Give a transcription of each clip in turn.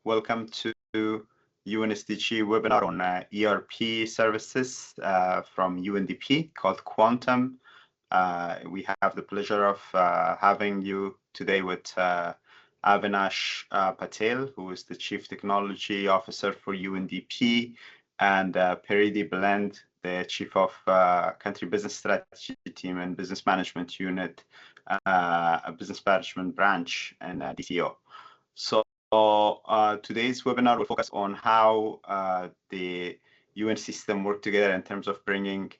Welcome to UNSDG webinar on ERP services from UNDP called Quantum. We have the pleasure of having you today with Avinash Patel, who is the Chief Technology Officer for UNDP, and Peridi Blend, the Chief of Country Business Strategy Team and Business Management Unit, a Business Management Branch and DCO. So today's webinar will focus on how the UN system work together in terms of bringing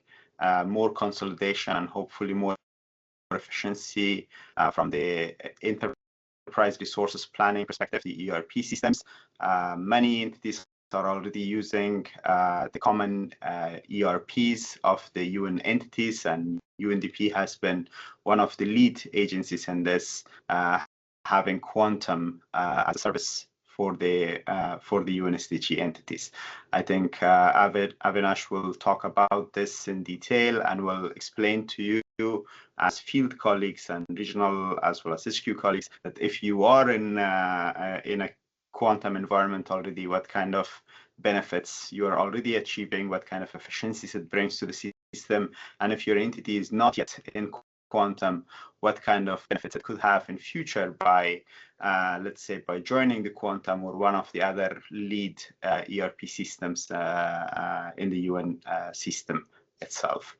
more consolidation and hopefully more efficiency from the enterprise resources planning perspective, the ERP systems. Many entities are already using the common ERPs of the UN entities, and UNDP has been one of the lead agencies in this, having Quantum as a service for the UNSDG entities. I think Avinash will talk about this in detail and will explain to you as field colleagues and regional as well as HQ colleagues that if you are in a Quantum environment already, what kind of benefits you are already achieving, what kind of efficiencies it brings to the system, and if your entity is not yet in Quantum, what kind of benefits it could have in future by, let's say, by joining the Quantum or one of the other lead ERP systems in the UN system itself.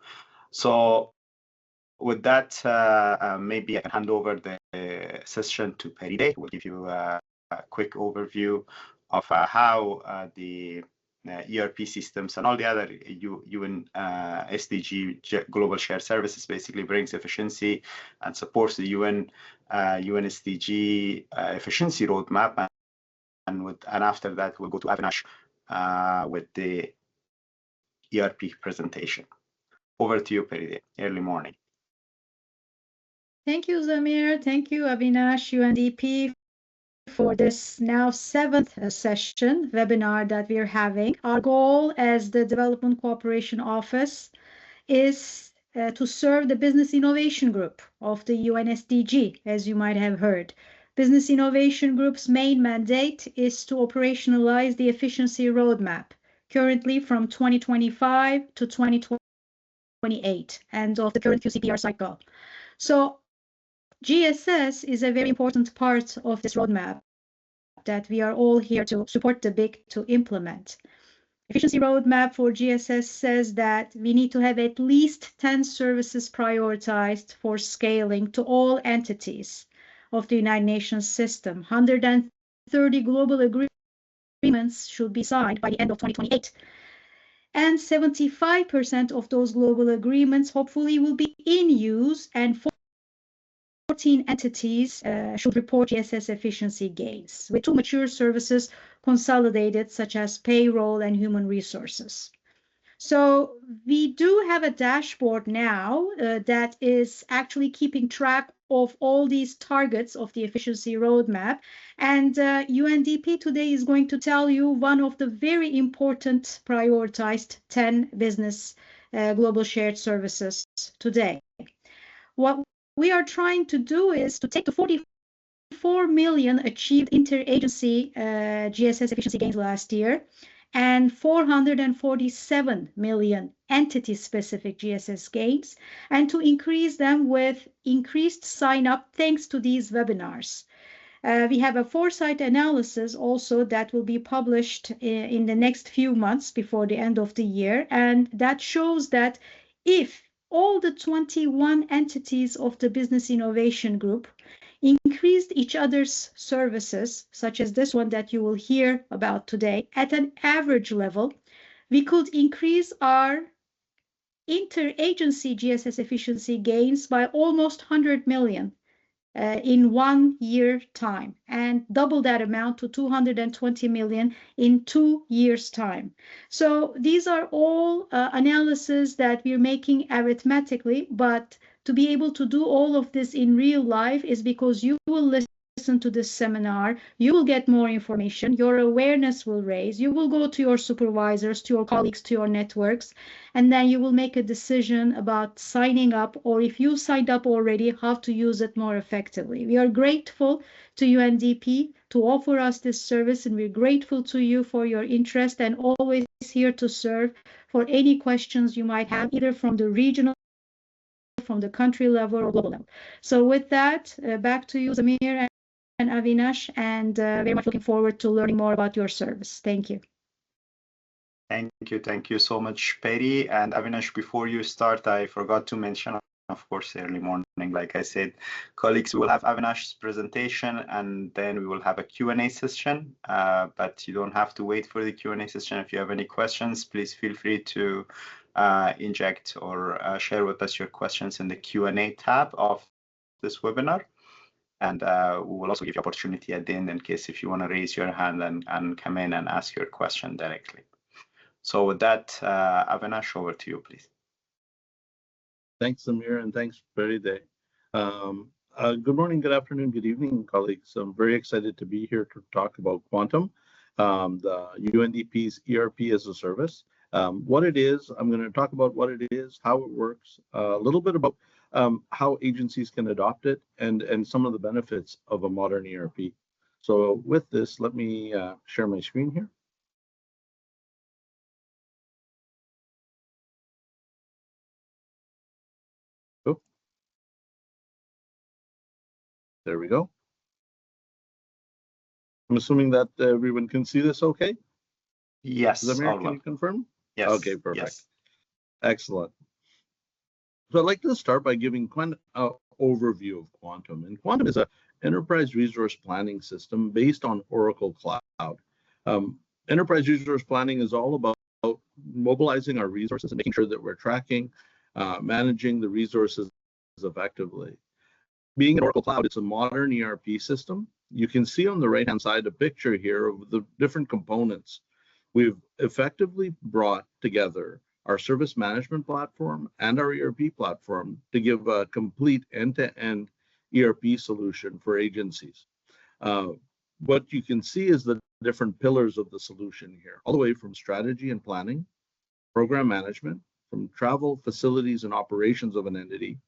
So with that, maybe I can hand over the session to Peride, who will give you a quick overview of how the ERP systems and all the other UNSDG Global Shared Services basically brings efficiency and supports the UNSDG efficiency roadmap. And after that, we'll go to Avinash with the ERP presentation. Over to you, Peride. Early morning. Thank you, Zamir. Thank you, Avinash, UNDP, for this now 7th session webinar that we're having. Our goal as the Development Cooperation Office is to serve the Business Innovation Group of the UNSDG, as you might have heard. Business Innovation Group's main mandate is to operationalize the efficiency roadmap, currently from 2025 to 2028, end of the current QCPR cycle. So GSS is a very important part of this roadmap that we are all here to support the BIG to implement. Efficiency roadmap for GSS says that we need to have at least 10 services prioritized for scaling to all entities of the United Nations system. 130 global agreements should be signed by the end of 2028. And 75% of those global agreements hopefully will be in use, and 14 entities should report GSS efficiency gains, with 2 mature services consolidated, such as payroll and human resources. So we do have a dashboard now that is actually keeping track of all these targets of the efficiency roadmap. And UNDP today is going to tell you one of the very important prioritized 10 business global shared services today. What we are trying to do is to take the 44 million achieved interagency GSS efficiency gains last year and 447 million entity-specific GSS gains, and to increase them with increased sign-up thanks to these webinars. We have a foresight analysis also that will be published in the next few months before the end of the year, and that shows that if all the 21 entities of the Business Innovation Group increased each other's services, such as this one that you will hear about today, at an average level, we could increase our interagency GSS efficiency gains by almost 100 million in 1 year time, and double that amount to 220 million in 2 years time. So these are all analyses that we're making arithmetically, but to be able to do all of this in real life is because you will listen listen to this seminar, you will get more information, your awareness will raise, you will go to your supervisors, to your colleagues, to your networks, and then you will make a decision about signing up, or if you signed up already, how to use it more effectively. We are grateful to UNDP to offer us this service, and we're grateful to you for your interest and always here to serve for any questions you might have, either from the regional, from the country level or global level. So with that, back to you, Zamir and Avinash, and very much looking forward to learning more about your service. Thank you. Thank you so much, Perry. And Avinash, before you start, I forgot to mention, of course, early morning, like I said, colleagues, we will have Avinash's presentation and then we will have a Q&A session, but you don't have to wait for the Q&A session. If you have any questions, please feel free to inject or share with us your questions in the Q&A tab of this webinar. And we will also give you opportunity at the end in case if you want to raise your hand and come in and ask your question directly. So with that, Avinash, over to you, please. Thanks, Samir, and thanks, Perry. Good morning, good afternoon, good evening, colleagues. I'm very excited to be here to talk about Quantum, the UNDP's ERP as a service. What it is, I'm going to talk about what it is, how it works, a little bit about how agencies can adopt it, and some of the benefits of a modern ERP. So with this, let me share my screen here. Oh, there we go. I'm assuming that everyone can see this okay? Yes. Zamir, can you confirm? Yes. Okay, perfect. Yes. Excellent. So I'd like to start by giving an overview of Quantum. And Quantum is an enterprise resource planning system based on Oracle Cloud. Enterprise resource planning is all about mobilizing our resources and making sure that we're tracking, managing the resources effectively. Being in Oracle Cloud, it's a modern ERP system. You can see on the right-hand side a picture here of the different components. We've effectively brought together our service management platform and our ERP platform to give a complete end-to-end ERP solution for agencies. What you can see is the different pillars of the solution here, all the way from strategy and planning, program management, from travel, facilities, and operations of an entity,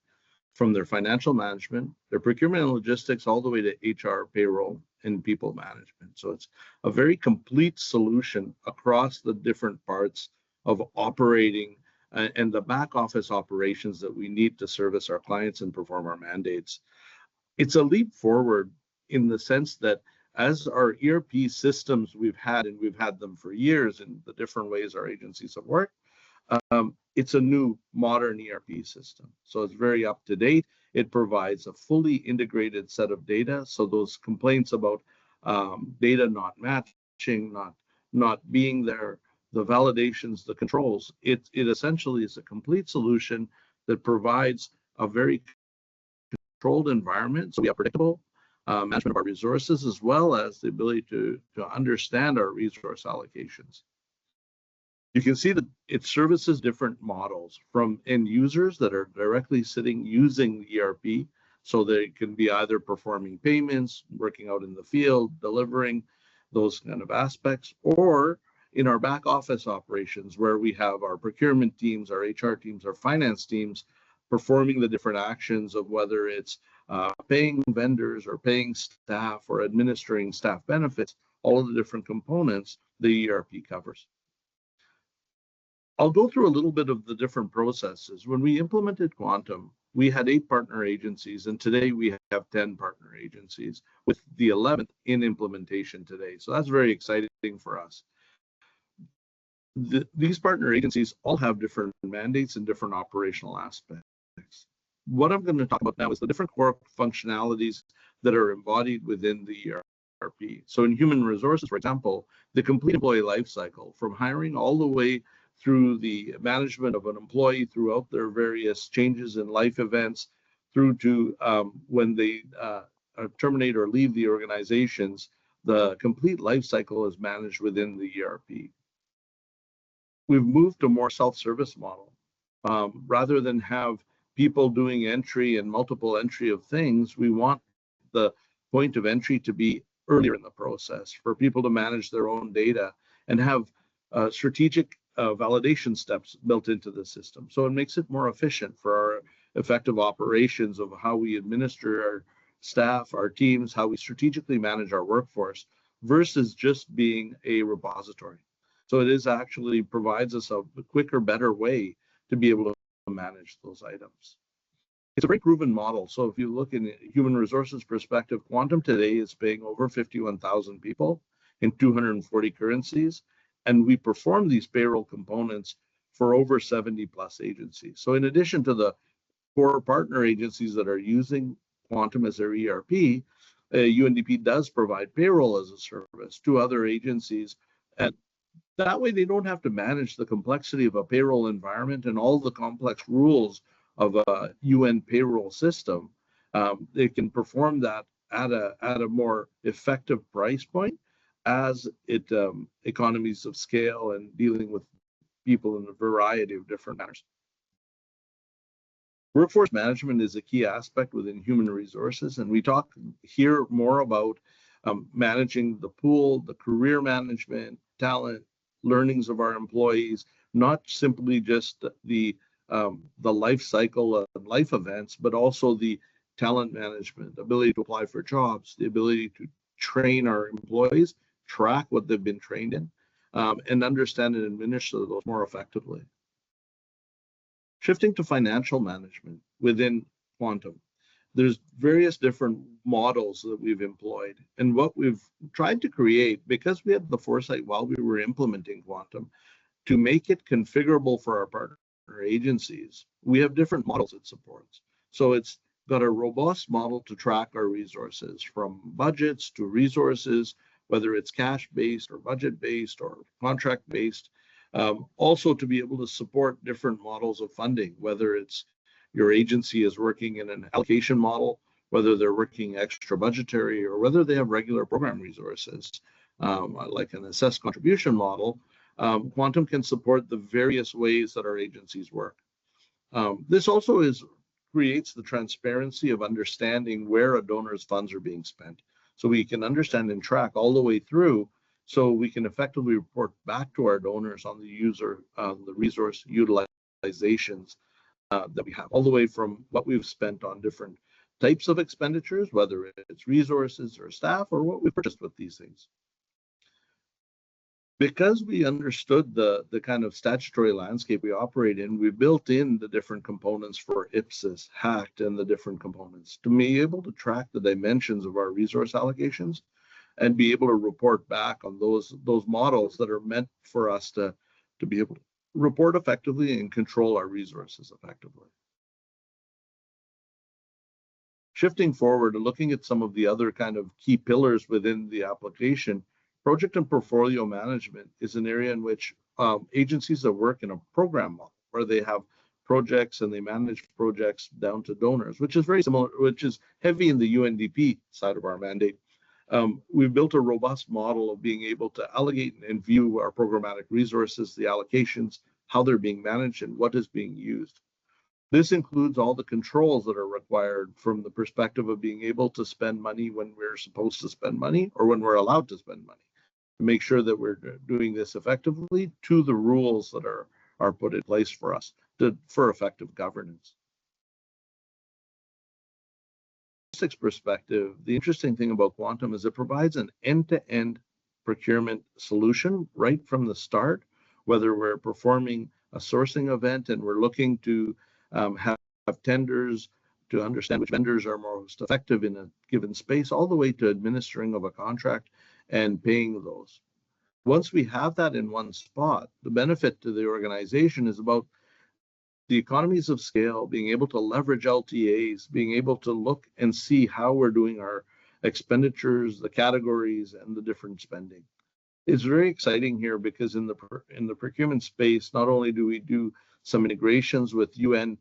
from their financial management, their procurement and logistics, all the way to HR, payroll, and people management. So it's a very complete solution across the different parts of operating and the back office operations that we need to service our clients and perform our mandates. It's a leap forward in the sense that as our ERP systems we've had, and we've had them for years in the different ways our agencies have worked, it's a new modern ERP system. So it's very up to date. It provides a fully integrated set of data. So those complaints about data not matching, not being there, the validations, the controls, it essentially is a complete solution that provides a very controlled environment. So we have predictable management of our resources, as well as the ability to understand our resource allocations. You can see that it services different models from end users that are directly sitting using the ERP. So they can be either performing payments, working out in the field, delivering those kind of aspects, or in our back office operations where we have our procurement teams, our HR teams, our finance teams performing the different actions of whether it's paying vendors or paying staff or administering staff benefits, all of the different components the ERP covers. I'll go through a little bit of the different processes. When we implemented Quantum, we had 8 partner agencies, and today we have 10 partner agencies, with the 11th in implementation today. So that's very exciting for us. These partner agencies all have different mandates and different operational aspects. What I'm going to talk about now is the different core functionalities that are embodied within the ERP. So in human resources, for example, the complete employee life cycle, from hiring all the way through the management of an employee throughout their various changes in life events, through to when they terminate or leave the organizations, the complete life cycle is managed within the ERP. We've moved to a more self-service model. Rather than have people doing entry and multiple entry of things, we want the point of entry to be earlier in the process, for people to manage their own data and have strategic validation steps built into the system. So it makes it more efficient for our effective operations of how we administer our staff, our teams, how we strategically manage our workforce versus just being a repository. So it is actually provides us a quicker, better way to be able to manage those items. It's a very proven model. So if you look in a human resources perspective, Quantum today is paying over 51,000 people in 240 currencies, and we perform these payroll components for over 70 plus agencies. So in addition to the core partner agencies that are using Quantum as their ERP, UNDP does provide payroll as a service to other agencies, and that way they don't have to manage the complexity of a payroll environment and all the complex rules of a UN payroll system. They can perform that at a more effective price point as it economies of scale and dealing with people in a variety of different manners. Workforce management is a key aspect within human resources, and we talk here more about managing the pool, the career management, talent, learnings of our employees, not simply just the life cycle of life events, but also the talent management, ability to apply for jobs, the ability to train our employees, track what they've been trained in, and understand and administer those more effectively. Shifting to financial management within Quantum, there's various different models that we've employed. And what we've tried to create, because we had the foresight while we were implementing Quantum, to make it configurable for our partner agencies, we have different models it supports. So it's got a robust model to track our resources, from budgets to resources, whether it's cash-based or budget-based or contract-based. Also to be able to support different models of funding, whether it's your agency is working in an allocation model, whether they're working extra budgetary, or whether they have regular program resources, like an assessed contribution model. Quantum can support the various ways that our agencies work. This also creates the transparency of understanding where a donor's funds are being spent. So we can understand and track all the way through, so we can effectively report back to our donors on the resource utilizations that we have, all the way from what we've spent on different types of expenditures, whether it's resources or staff, or what we purchased with these things. Because we understood the kind of statutory landscape we operate in, we built in the different components for IPSIS, HACT, and the different components to be able to track the dimensions of our resource allocations and be able to report back on those models that are meant for us to be able to report effectively and control our resources effectively. Shifting forward and looking at some of the other kind of key pillars within the application, project and portfolio management is an area in which agencies that work in a program model, where they have projects and they manage projects down to donors, which is very similar, which is heavy in the UNDP side of our mandate. We've built a robust model of being able to allocate and view our programmatic resources, the allocations, how they're being managed, and what is being used. This includes all the controls that are required from the perspective of being able to spend money when we're supposed to spend money or when we're allowed to spend money, to make sure that we're doing this effectively to the rules that are put in place for us for effective governance. Perspective, the interesting thing about Quantum is it provides an end-to-end procurement solution right from the start, whether we're performing a sourcing event and we're looking to have tenders to understand which vendors are most effective in a given space, all the way to administering of a contract and paying those. Once we have that in one spot, the benefit to the organization is about the economies of scale, being able to leverage LTAs, being able to look and see how we're doing our expenditures, the categories, and the different spending. It's very exciting here because in the procurement space, not only do we do some integrations with UN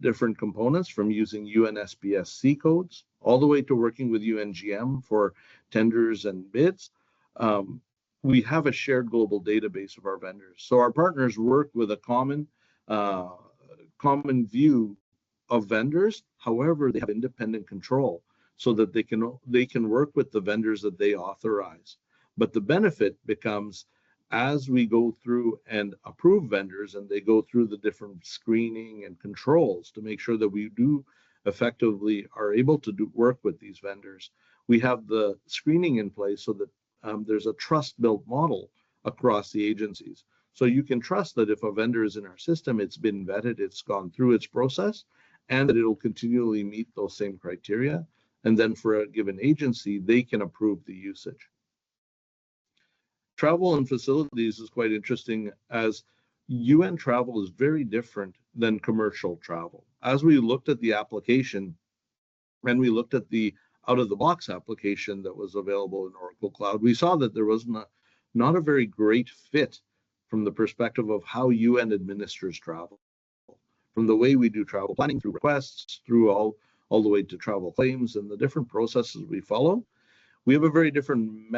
different components, from using UNSPSC codes all the way to working with UNGM for tenders and bids, we have a shared global database of our vendors. So our partners work with a common view of vendors. However, they have independent control. so that they can work with the vendors that they authorize. But the benefit becomes, as we go through and approve vendors and they go through the different screening and controls to make sure that we do effectively are able to work with these vendors, we have the screening in place so that there's a trust-built model across the agencies. So you can trust that if a vendor is in our system, it's been vetted, it's gone through its process, and that it'll continually meet those same criteria. And then for a given agency, they can approve the usage. Travel and facilities is quite interesting, as UN travel is very different than commercial travel. As we looked at the application and we looked at the out-of-the-box application that was available in Oracle Cloud, we saw that there was not a very great fit from the perspective of how UN administers travel. From the way we do travel planning, through requests, through all the way to travel claims and the different processes we follow, we have a very different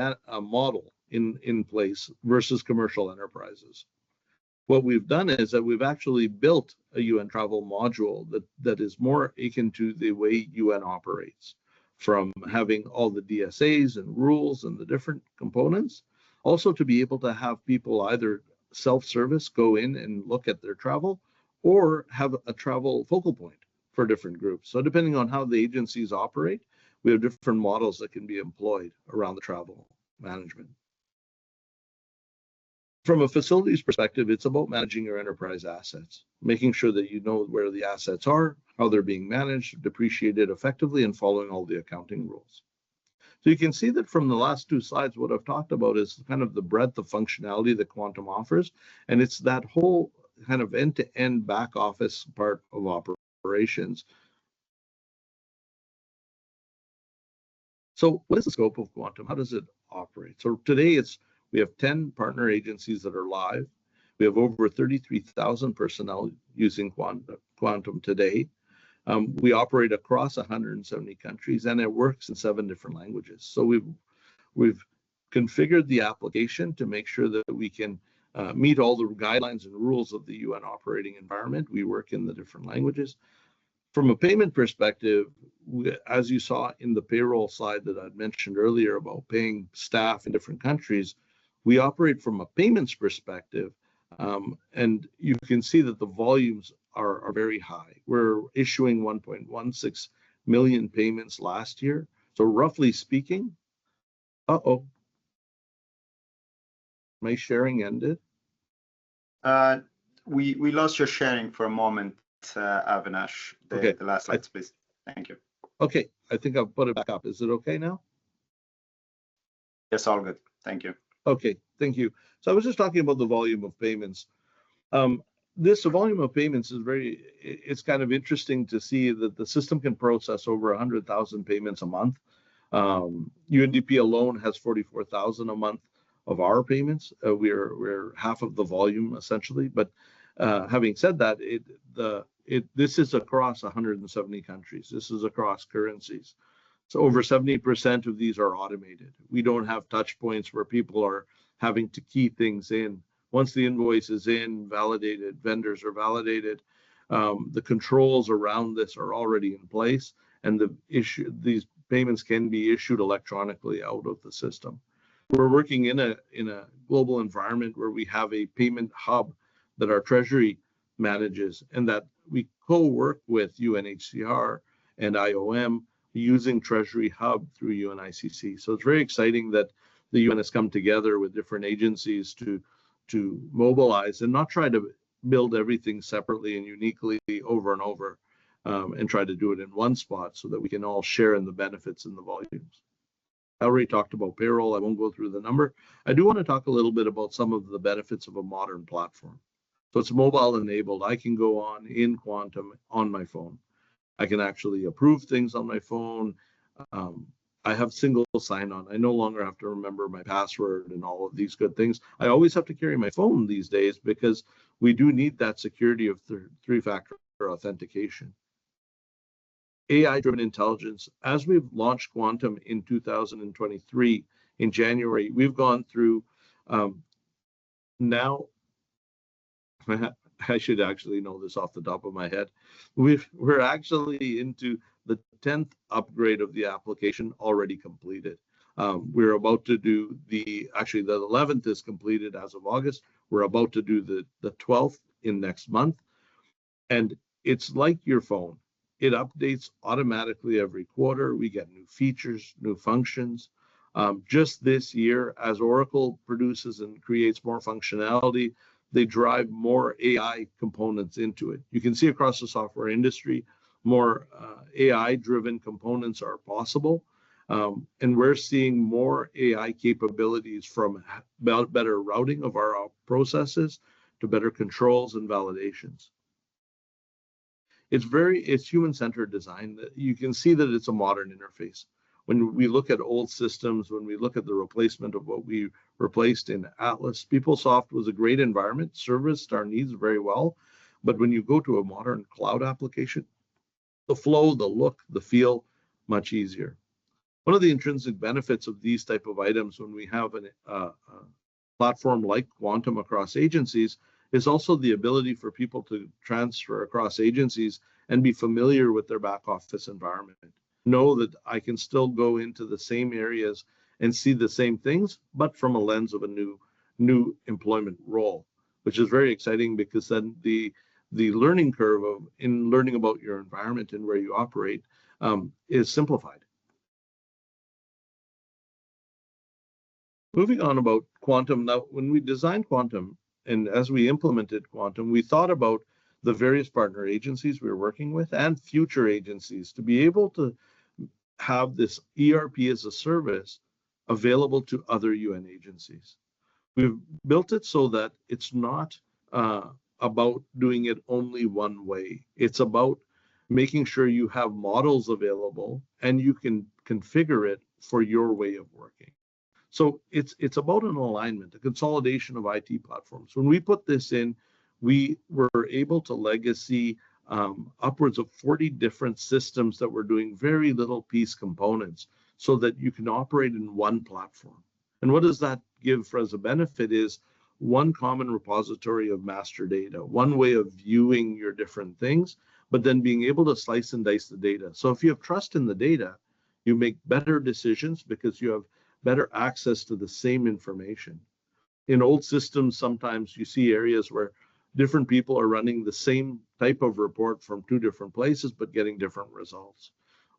model in place versus commercial enterprises. What we've done is that we've actually built a UN travel module that is more akin to the way UN operates, from having all the DSAs and rules and the different components, also to be able to have people either self-service go in and look at their travel, or have a travel focal point for different groups. So depending on how the agencies operate, we have different models that can be employed around the travel management. From a facilities perspective, it's about managing your enterprise assets, making sure that you know where the assets are, how they're being managed, depreciated effectively, and following all the accounting rules. So you can see that from the last two slides, what I've talked about is kind of the breadth of functionality that Quantum offers, and it's that whole kind of end-to-end back office part of operations. So what is the scope of Quantum? How does it operate? So today we have 10 partner agencies that are live. We have over 33,000 personnel using Quantum today. We operate across 170 countries, and it works in 7 different languages. So we've configured the application to make sure that we can meet all the guidelines and rules of the UN operating environment. We work in the different languages. From a payment perspective, as you saw in the payroll slide that I'd mentioned earlier about paying staff in different countries, we operate from a payments perspective, and you can see that the volumes are very high. We're issuing 1.16 million payments last year. So roughly speaking, my sharing ended. We lost your sharing for a moment, Avinash. The last slides, please. Thank you. Okay, I think I'll put it back up. Is it okay now? Yes, all good. Thank you. Okay, thank you. So I was just talking about the volume of payments. This volume of payments is it's kind of interesting to see that the system can process over 100,000 payments a month. UNDP alone has 44,000 a month of our payments. We're half of the volume essentially, but having said that, this is across 170 countries. This is across currencies. So over 70% of these are automated. We don't have touch points where people are having to key things in. Once the invoice is in, validated, vendors are validated, the controls around this are already in place, and these payments can be issued electronically out of the system. We're working in a global environment where we have a payment hub that our treasury manages, and that we co-work with UNHCR and IOM using Treasury Hub through UNICC. So it's very exciting that the UN has come together with different agencies to mobilize and not try to build everything separately and uniquely over and over, and try to do it in one spot so that we can all share in the benefits and the volumes. I already talked about payroll. I won't go through the number. I do want to talk a little bit about some of the benefits of a modern platform. So it's mobile enabled. I can go on in Quantum on my phone. I can actually approve things on my phone. I have single sign-on. I no longer have to remember my password and all of these good things. I always have to carry my phone these days because we do need that security of three-factor authentication. AI-driven intelligence. As we've launched Quantum in 2023, in January, we've gone through now, I should actually know this off the top of my head. We're actually into the 10th upgrade of the application already completed. We're about to do actually the 11th is completed as of August. We're about to do the 12th in next month. And it's like your phone. It updates automatically every quarter. We get new features, new functions. Just this year, as Oracle produces and creates more functionality, they drive more AI components into it. You can see across the software industry, more AI-driven components are possible. And we're seeing more AI capabilities from better routing of our processes to better controls and validations. It's human-centered design. You can see that it's a modern interface. When we look at old systems, when we look at the replacement of what we replaced in Atlas, PeopleSoft was a great environment, serviced our needs very well. But when you go to a modern cloud application, the flow, the look, the feel, much easier. One of the intrinsic benefits of these type of items when we have a platform like Quantum across agencies is also the ability for people to transfer across agencies and be familiar with their back office environment. Know that I can still go into the same areas and see the same things, but from a lens of a new employment role, which is very exciting because then the learning curve in learning about your environment and where you operate is simplified. Moving on about Quantum, now when we designed Quantum and as we implemented Quantum, we thought about the various partner agencies we were working with and future agencies to be able to have this ERP as a service available to other UN agencies. We've built it so that it's not about doing it only one way. It's about making sure you have models available and you can configure it for your way of working. So it's about an alignment, a consolidation of IT platforms. When we put this in, we were able to legacy upwards of 40 different systems that were doing very little piece components so that you can operate in one platform. And what does that give as a benefit is one common repository of master data, one way of viewing your different things, but then being able to slice and dice the data. So if you have trust in the data, you make better decisions because you have better access to the same information. In old systems, sometimes you see areas where different people are running the same type of report from two different places, but getting different results.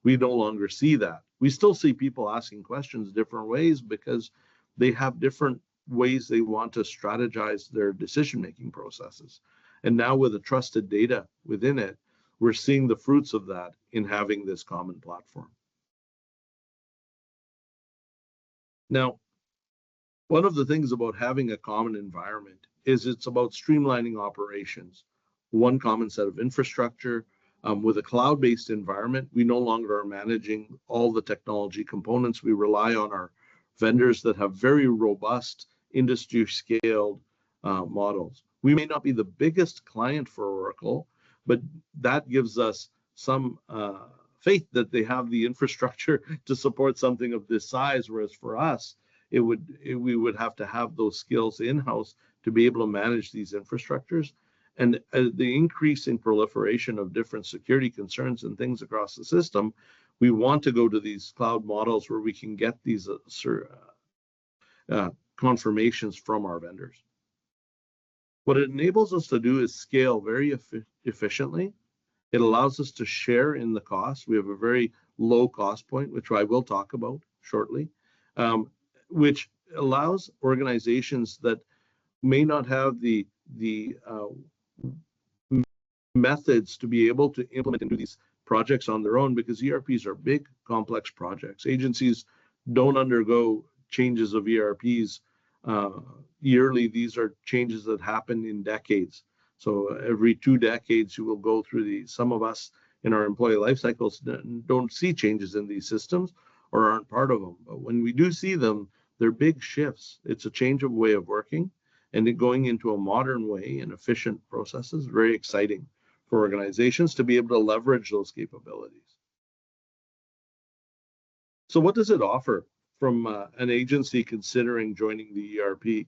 We no longer see that. We still see people asking questions different ways because they have different ways they want to strategize their decision-making processes. And now with the trusted data within it, we're seeing the fruits of that in having this common platform. Now, one of the things about having a common environment is it's about streamlining operations. One common set of infrastructure. With a cloud-based environment, we no longer are managing all the technology components. We rely on our vendors that have very robust industry-scaled models. We may not be the biggest client for Oracle, but that gives us some faith that they have the infrastructure to support something of this size, whereas for us, we would have to have those skills in-house to be able to manage these infrastructures. And the increasing proliferation of different security concerns and things across the system, we want to go to these cloud models where we can get these confirmations from our vendors. What it enables us to do is scale very efficiently. It allows us to share in the cost. We have a very low cost point, which I will talk about shortly, which allows organizations that may not have the methods to be able to implement and do these projects on their own, because ERPs are big, complex projects. Agencies don't undergo changes of ERPs yearly. These are changes that happen in decades. So every 2 decades, you will go through these. Some of us in our employee life cycles don't see changes in these systems or aren't part of them. But when we do see them, they're big shifts. It's a change of way of working, and it going into a modern way and efficient processes, very exciting for organizations to be able to leverage those capabilities. So what does it offer from an agency considering joining the ERP?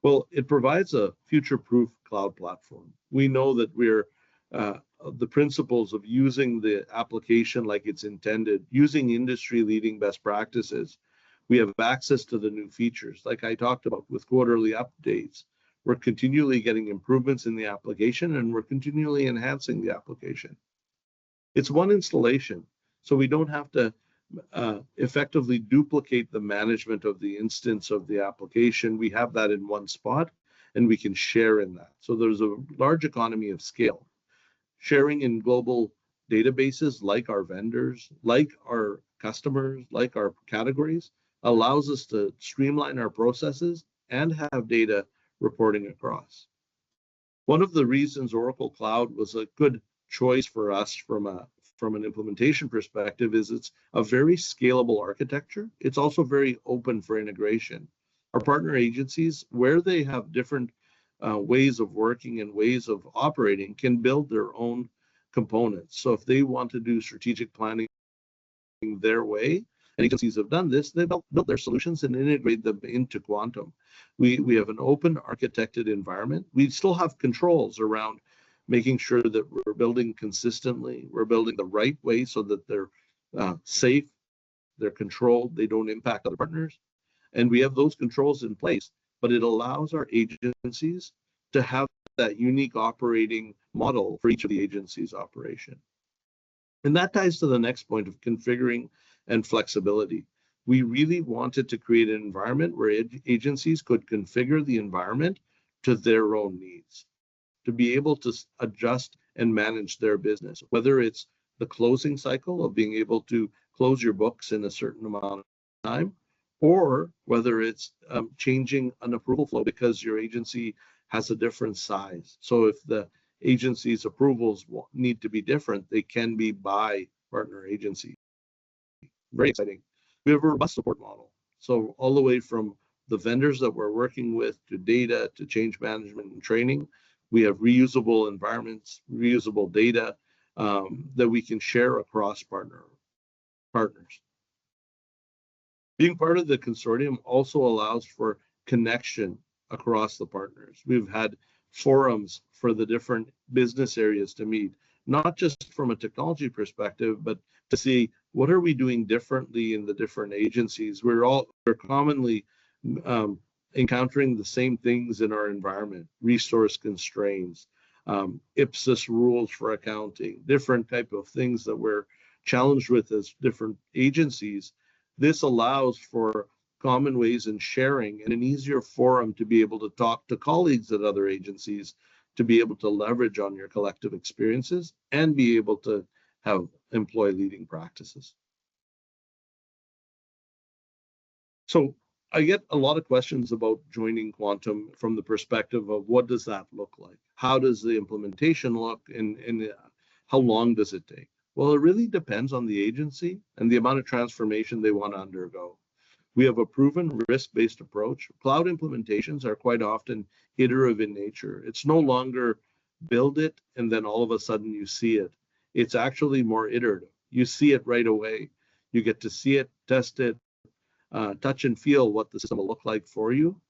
Well, it provides a future-proof cloud platform. We know that we're the principles of using the application like it's intended, using industry-leading best practices. We have access to the new features, like I talked about with quarterly updates. We're continually getting improvements in the application, and we're continually enhancing the application. It's one installation, so we don't have to effectively duplicate the management of the instance of the application. We have that in one spot, and we can share in that. So there's a large economy of scale. Sharing in global databases like our vendors, like our customers, like our categories, allows us to streamline our processes and have data reporting across. One of the reasons Oracle Cloud was a good choice for us from an implementation perspective is it's a very scalable architecture. It's also very open for integration. Our partner agencies, where they have different ways of working and ways of operating, can build their own components. So if they want to do strategic planning their way, and agencies have done this, they've built their solutions and integrate them into Quantum. We have an open architected environment. We still have controls around making sure that we're building consistently, we're building the right way so that they're safe, they're controlled, they don't impact other partners. And we have those controls in place, but it allows our agencies to have that unique operating model for each of the agencies' operation. And that ties to the next point of configuring and flexibility. We really wanted to create an environment where agencies could configure the environment to their own needs, to be able to adjust and manage their business, whether it's the closing cycle of being able to close your books in a certain amount of time, or whether it's changing an approval flow because your agency has a different size. So if the agency's approvals need to be different, they can be by partner agency. Very exciting. We have a robust support model. So all the way from the vendors that we're working with to data to change management and training, we have reusable environments, reusable data that we can share across partners. Being part of the consortium also allows for connection across the partners. We've had forums for the different business areas to meet, not just from a technology perspective, but to see what are we doing differently in the different agencies. We're commonly encountering the same things in our environment: resource constraints, IPSIS rules for accounting, different type of things that we're challenged with as different agencies. This allows for common ways in sharing and an easier forum to be able to talk to colleagues at other agencies, to be able to leverage on your collective experiences and be able to have employ leading practices. So I get a lot of questions about joining Quantum from the perspective of what does that look like? How does the implementation look, and how long does it take? Well, it really depends on the agency and the amount of transformation they want to undergo. We have a proven risk-based approach. Cloud implementations are quite often iterative in nature. It's no longer build it and then all of a sudden you see it. It's actually more iterative. You see it right away. You get to see it, test it, touch and feel what the system will look like for you.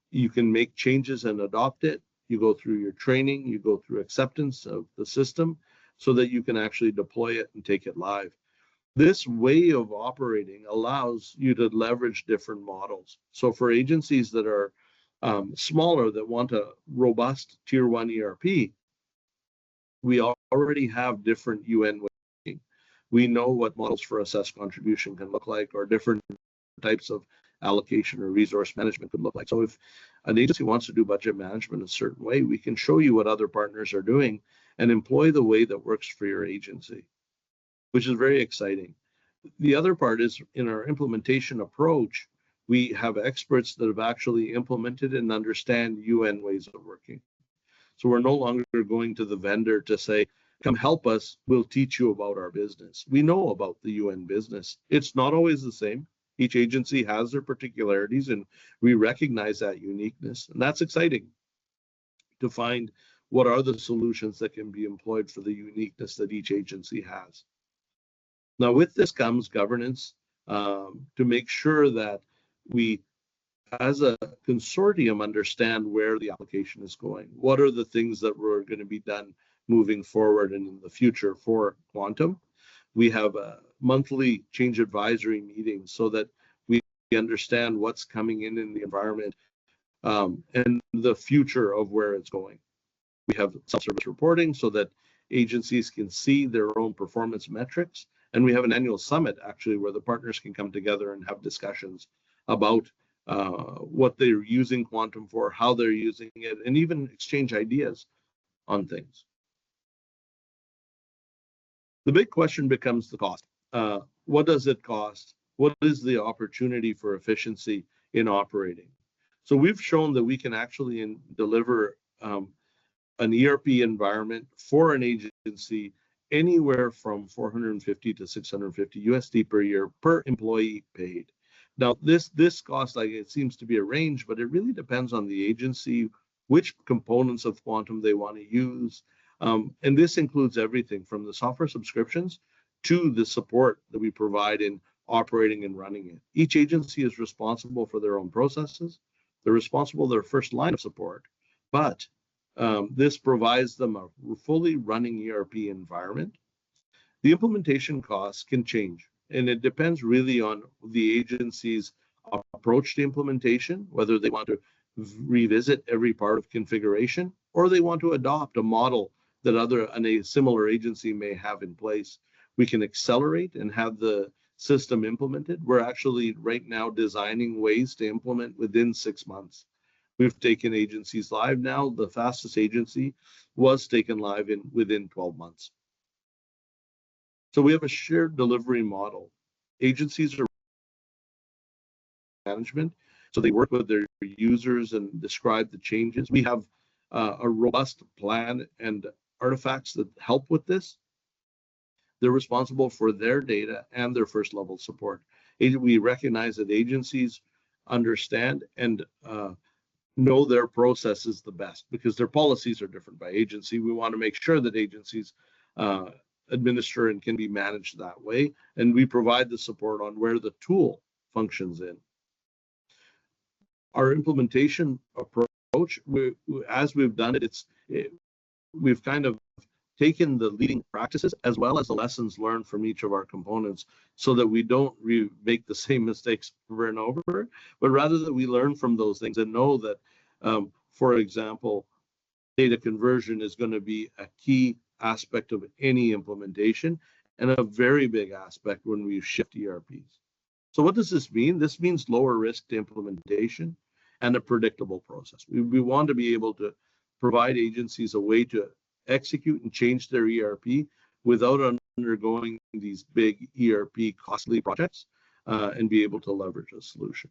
You can make changes and adopt it. You go through your training, you go through acceptance of the system so that you can actually deploy it and take it live. This way of operating allows you to leverage different models. So for agencies that are smaller, that want a robust tier 1 ERP, we already have different UN ways. We know what models for assessed contribution can look like, or different types of allocation or resource management could look like. So if an agency wants to do budget management a certain way, we can show you what other partners are doing and employ the way that works for your agency, which is very exciting. The other part is in our implementation approach, we have experts that have actually implemented and understand UN ways of working. So we're no longer going to the vendor to say, come help us, we'll teach you about our business. We know about the UN business. It's not always the same. Each agency has their particularities, and we recognize that uniqueness. And that's exciting to find what are the solutions that can be employed for the uniqueness that each agency has. Now, with this comes governance to make sure that we, as a consortium, understand where the application is going. What are the things that were going to be done moving forward and in the future for Quantum. We have a monthly change advisory meeting so that we understand what's coming in the environment and the future of where it's going. We have self-service reporting so that agencies can see their own performance metrics. And we have an annual summit, actually, where the partners can come together and have discussions about what they're using Quantum for, how they're using it, and even exchange ideas on things. The big question becomes the cost. What does it cost? What is the opportunity for efficiency in operating? So we've shown that we can actually deliver an ERP environment for an agency anywhere from $450 to $650 USD per year per employee paid. Now, this cost, like, it seems to be a range, but it really depends on the agency, which components of Quantum they want to use. And this includes everything from the software subscriptions to the support that we provide in operating and running it. Each agency is responsible for their own processes. They're responsible for their first line of support, but this provides them a fully running ERP environment. The implementation costs can change, and it depends really on the agency's approach to implementation, whether they want to revisit every part of configuration or they want to adopt a model that a similar agency may have in place. We can accelerate and have the system implemented. We're actually right now designing ways to implement within 6 months. We've taken agencies live now. The fastest agency was taken live within 12 months. So we have a shared delivery model. Agencies are management, so they work with their users and describe the changes. We have a robust plan and artifacts that help with this. They're responsible for their data and their first level support. We recognize that agencies understand and know their processes the best because their policies are different by agency. We want to make sure that agencies administer and can be managed that way, and we provide the support on where the tool functions in. Our implementation approach, as we've done it, we've kind of taken the leading practices as well as the lessons learned from each of our components so that we don't make the same mistakes over and over, but rather that we learn from those things and know that, for example, data conversion is going to be a key aspect of any implementation and a very big aspect when we shift ERPs. So what does this mean? This means lower risk to implementation and a predictable process. We want to be able to provide agencies a way to execute and change their ERP without undergoing these big ERP costly projects and be able to leverage a solution.